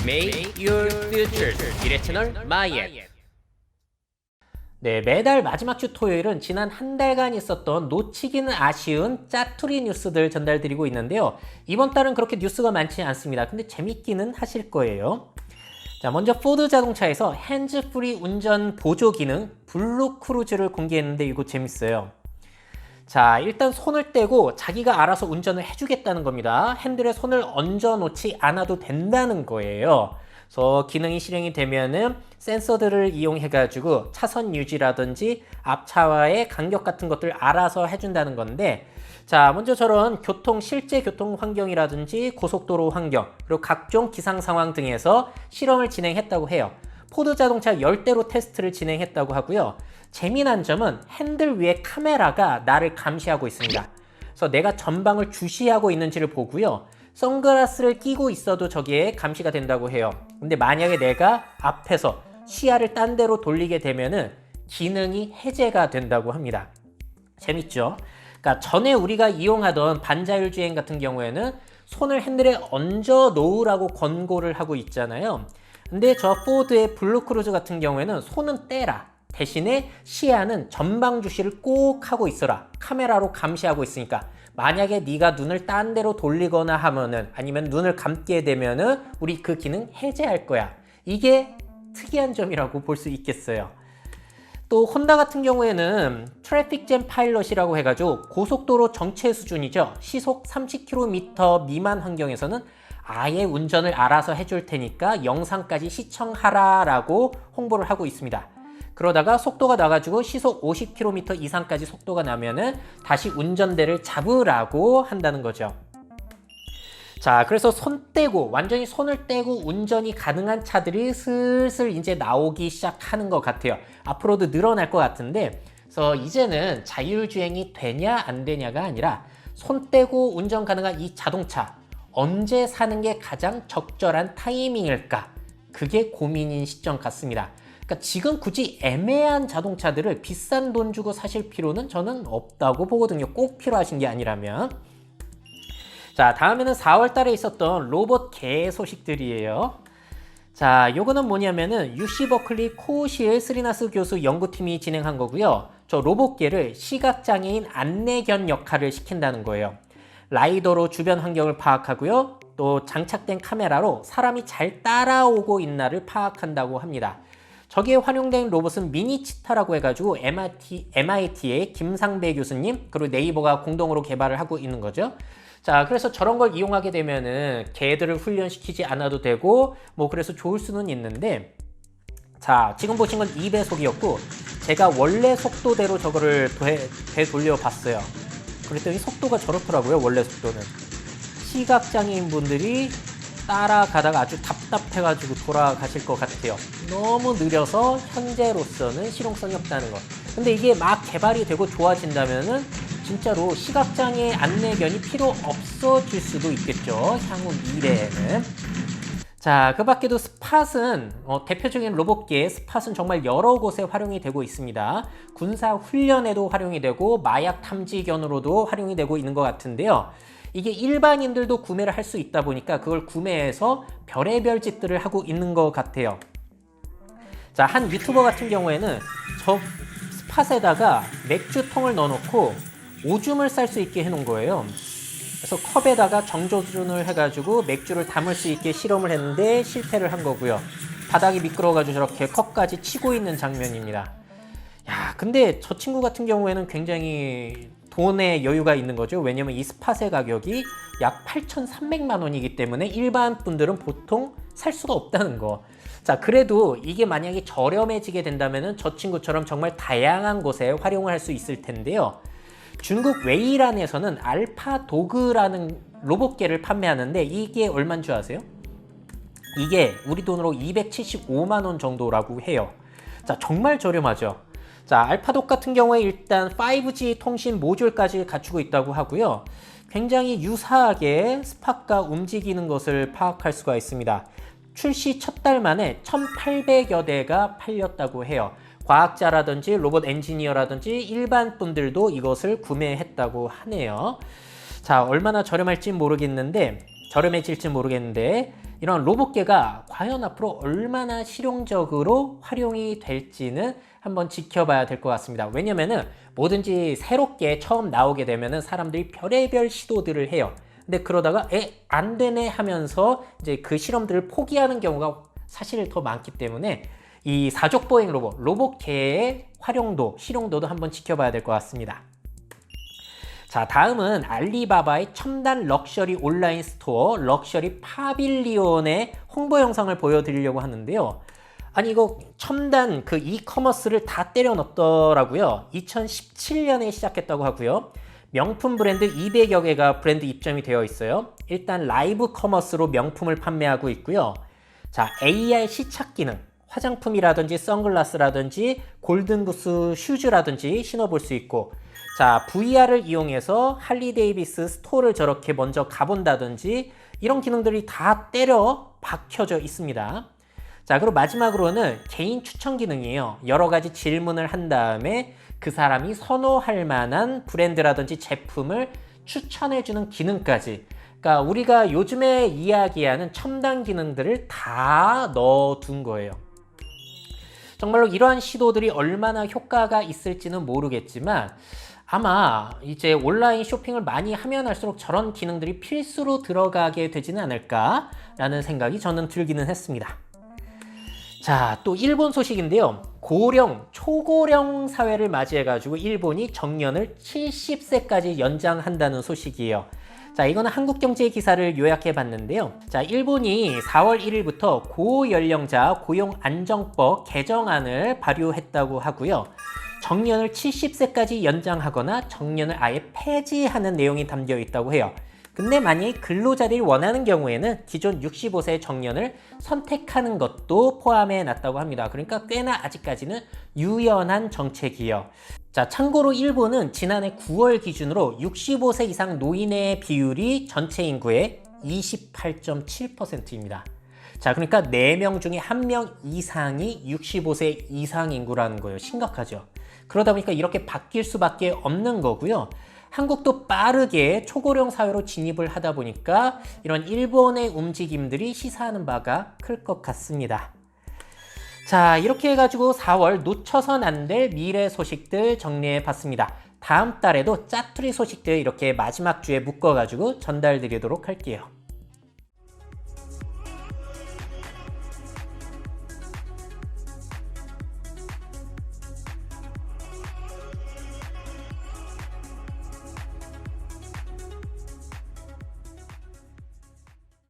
Make your future 미래 채널 마이앳. 네, 매달 마지막 주 토요일은 지난 한 달간 있었던 놓치기는 아쉬운 짜투리 뉴스들 전달드리고 있는데요. 이번 달은 그렇게 뉴스가 많지 않습니다. 근데 재밌기는 하실 거예요. 자, 먼저 포드 자동차에서 핸즈프리 운전 보조 기능 블루 크루즈를 공개했는데 이거 재밌어요. 자, 일단 손을 떼고 자기가 알아서 운전을 해주겠다는 겁니다. 핸들에 손을 얹어 놓지 않아도 된다는 거예요. 그래서 기능이 실행이 되면은 센서들을 이용해가지고 차선 유지라든지 앞차와의 간격 같은 것들 알아서 해준다는 건데, 자, 먼저 저런 실제 교통 환경이라든지 고속도로 환경, 그리고 각종 기상 상황 등에서 실험을 진행했다고 해요. 포드 자동차 10대로 테스트를 진행했다고 하고요. 재미난 점은 핸들 위에 카메라가 나를 감시하고 있습니다. 그래서 내가 전방을 주시하고 있는지를 보고요. 선글라스를 끼고 있어도 저기에 감시가 된다고 해요. 근데 만약에 내가 앞에서 시야를 딴 데로 돌리게 되면은 기능이 해제가 된다고 합니다. 재밌죠? 그러니까 전에 우리가 이용하던 반자율 주행 같은 경우에는 손을 핸들에 얹어 놓으라고 권고를 하고 있잖아요. 근데 저 포드의 블루 크루즈 같은 경우에는 손은 떼라. 대신에 시야는 전방 주시를 꼭 하고 있어라. 카메라로 감시하고 있으니까 만약에 네가 눈을 딴 데로 돌리거나 하면은, 아니면 눈을 감게 되면은 우리 그 기능 해제할 거야. 이게 특이한 점이라고 볼 수 있겠어요. 또 혼다 같은 경우에는 트래픽 잼 파일럿이라고 해가지고 고속도로 정체 수준이죠. 시속 30km 미만 환경에서는 아예 운전을 알아서 해줄 테니까 영상까지 시청하라라고 홍보를 하고 있습니다. 그러다가 속도가 나가지고 시속 50km 이상까지 속도가 나면은 다시 운전대를 잡으라고 한다는 거죠. 자, 그래서 완전히 손을 떼고 운전이 가능한 차들이 슬슬 이제 나오기 시작하는 것 같아요. 앞으로도 늘어날 것 같은데, 그래서 이제는 자율주행이 되냐 안 되냐가 아니라 손 떼고 운전 가능한 이 자동차 언제 사는 게 가장 적절한 타이밍일까? 그게 고민인 시점 같습니다. 그러니까 지금 굳이 애매한 자동차들을 비싼 돈 주고 사실 필요는 저는 없다고 보거든요. 꼭 필요하신 게 아니라면. 자, 다음에는 4월 달에 있었던 로봇 개 소식들이에요. 자, 요거는 뭐냐면은 UC 버클리 코시엘 스리나스 교수 연구팀이 진행한 거고요. 저 로봇 개를 시각장애인 안내견 역할을 시킨다는 거예요. 라이더로 주변 환경을 파악하고요. 또 장착된 카메라로 사람이 잘 따라오고 있나를 파악한다고 합니다. 저기에 활용된 로봇은 미니치타라고 해가지고 MIT의 김상배 교수님, 그리고 네이버가 공동으로 개발을 하고 있는 거죠. 자, 그래서 저런 걸 이용하게 되면은 개들을 훈련시키지 않아도 되고 그래서 좋을 수는 있는데, 자, 지금 보신 건 2배속이었고 제가 원래 속도대로 저거를 되돌려 봤어요. 그랬더니 속도가 저렇더라고요. 원래 속도는. 시각장애인 분들이 따라가다가 아주 답답해가지고 돌아가실 것 같아요. 너무 느려서 현재로서는 실용성이 없다는 것. 근데 이게 막 개발이 되고 좋아진다면은 진짜로 시각장애 안내견이 필요 없어질 수도 있겠죠. 향후 미래에는. 자, 그 밖에도 스팟은 대표적인 로봇계 스팟은 정말 여러 곳에 활용이 되고 있습니다. 군사 훈련에도 활용이 되고 마약 탐지견으로도 활용이 되고 있는 것 같은데요. 이게 일반인들도 구매를 할 수 있다 보니까 그걸 구매해서 별의별 짓들을 하고 있는 것 같아요. 자, 한 유튜버 같은 경우에는 저 스팟에다가 맥주통을 넣어놓고 오줌을 쌀 수 있게 해놓은 거예요. 그래서 컵에다가 정조준을 해가지고 맥주를 담을 수 있게 실험을 했는데 실패를 한 거고요. 바닥이 미끄러워가지고 저렇게 컵까지 치고 있는 장면입니다. 야, 근데 저 친구 같은 경우에는 굉장히 돈에 여유가 있는 거죠. 왜냐면 이 스팟의 가격이 약 8,300만 원이기 때문에 일반 분들은 보통 살 수가 없다는 거. 자, 그래도 이게 만약에 저렴해지게 된다면은 저 친구처럼 정말 다양한 곳에 활용을 할 수 있을 텐데요. 중국 웨이란에서는 알파도그라는 로봇개를 판매하는데 이게 얼마인 줄 아세요? 이게 우리 돈으로 275만 원 정도라고 해요. 자, 정말 저렴하죠. 자, 알파독 같은 경우에 일단 5G 통신 모듈까지 갖추고 있다고 하고요. 굉장히 유사하게 스팟과 움직이는 것을 파악할 수가 있습니다. 출시 첫 달 만에 1,800여 대가 팔렸다고 해요. 과학자라든지 로봇 엔지니어라든지 일반 분들도 이것을 구매했다고 하네요. 자, 얼마나 저렴해질지 모르겠는데 이런 로봇계가 과연 앞으로 얼마나 실용적으로 활용이 될지는 한번 지켜봐야 될 것 같습니다. 왜냐면은 뭐든지 새롭게 처음 나오게 되면은 사람들이 별의별 시도들을 해요. 근데 그러다가 안 되네 하면서 이제 그 실험들을 포기하는 경우가 사실 더 많기 때문에 이 사족보행 로봇계의 활용도, 실용도도 한번 지켜봐야 될 것 같습니다. 자, 다음은 알리바바의 첨단 럭셔리 온라인 스토어 럭셔리 파빌리온의 홍보 영상을 보여드리려고 하는데요. 아니 이거 첨단 그 이커머스를 다 때려 넣었더라고요. 2017년에 시작했다고 하고요. 명품 브랜드 200여 개가 브랜드 입점이 되어 있어요. 일단 라이브 커머스로 명품을 판매하고 있고요. 자, AR 시착 기능, 화장품이라든지 선글라스라든지 골든부스 슈즈라든지 신어볼 수 있고, 자, VR을 이용해서 할리 데이비스 스토어를 저렇게 먼저 가본다든지 이런 기능들이 다 때려 박혀져 있습니다. 자, 그리고 마지막으로는 개인 추천 기능이에요. 여러 가지 질문을 한 다음에 그 사람이 선호할 만한 브랜드라든지 제품을 추천해주는 기능까지. 그러니까 우리가 요즘에 이야기하는 첨단 기능들을 다 넣어둔 거예요. 정말로 이러한 시도들이 얼마나 효과가 있을지는 모르겠지만 아마 이제 온라인 쇼핑을 많이 하면 할수록 저런 기능들이 필수로 들어가게 되지는 않을까라는 생각이 저는 들기는 했습니다. 자, 또 일본 소식인데요. 고령, 초고령 사회를 맞이해가지고 일본이 정년을 70세까지 연장한다는 소식이에요. 자, 이거는 한국경제 기사를 요약해 봤는데요. 자, 일본이 4월 1일부터 고연령자 고용안정법 개정안을 발효했다고 하고요. 정년을 70세까지 연장하거나 정년을 아예 폐지하는 내용이 담겨 있다고 해요. 근데 만약에 근로자들이 원하는 경우에는 기존 65세 정년을 선택하는 것도 포함해 놨다고 합니다. 그러니까 꽤나 아직까지는 유연한 정책이에요. 자, 참고로 일본은 지난해 9월 기준으로 65세 이상 노인의 비율이 전체 인구의 28.7%입니다. 자, 그러니까 4명 중에 1명 이상이 65세 이상 인구라는 거예요. 심각하죠. 그러다 보니까 이렇게 바뀔 수밖에 없는 거고요. 한국도 빠르게 초고령 사회로 진입을 하다 보니까 이런 일본의 움직임들이 시사하는 바가 클 것 같습니다. 자, 이렇게 해가지고 4월 놓쳐선 안 될 미래 소식들 정리해 봤습니다. 다음 달에도 짜투리 소식들 이렇게 마지막 주에 묶어가지고 전달드리도록 할게요.